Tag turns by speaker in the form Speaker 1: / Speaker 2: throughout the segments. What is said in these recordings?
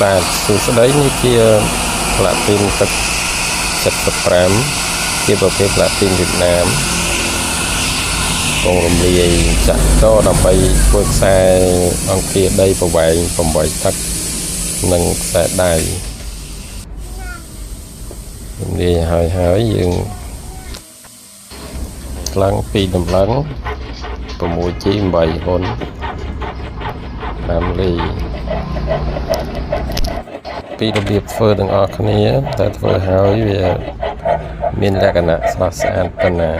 Speaker 1: បាទសួស្តីនេះជាផ្លាទីនទឹក75ជាប្រភេទផ្លាទីនវៀតណាមកំរំលាយចាក់តដើម្បីធ្វើខ្សែអង្គាដីប្រវែង8 តឹកនិងខ្សែដៃរំលាយហើយយើងឡើង2តម្លឹង 6G 8ហ៊ុន5លីពីរបៀបធ្វើទាំងអស់គ្នាតែធ្វើហើយវាមានលក្ខណៈស្រស់ស្អាតប៉ុណ្ណា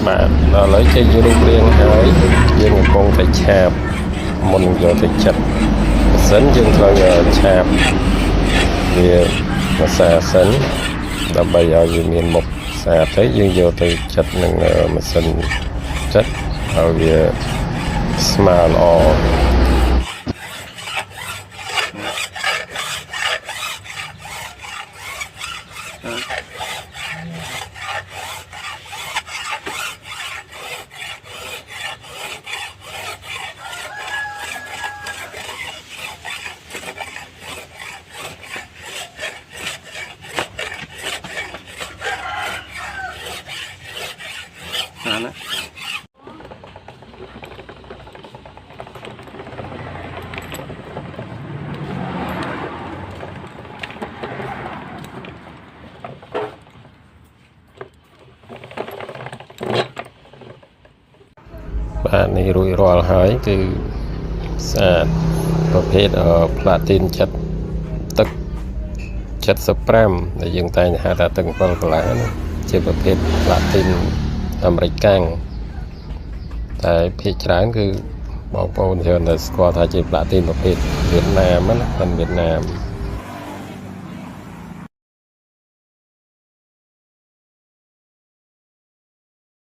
Speaker 1: បាទដល់ឥឡូវចេញរូបរាងហើយយើងកំពុងតែឆាបមុនយកទៅចិតម៉ាស៊ីនយើងត្រូវឆាបវាភាសាសិនដើម្បីឲ្យវាមានមុខស្អាតទៅយើងយកទៅចិតនឹងម៉ាស៊ីនចិតឲ្យវាស្មើល្អណាបាទនេះរួចរាល់ហើយគឺស្អាតប្រភេទផ្លាទីនទឹក75ដែលយើងតែងហៅថាទឹក7កន្លះជាប្រភេទផ្លាទីនអាមេរិកកាំងតែភាគច្រើនគឺបងប្អូនច្រើនតែស្គាល់ថាជាផ្លាទីនប្រភេទវៀតណាមណាវៀតណាម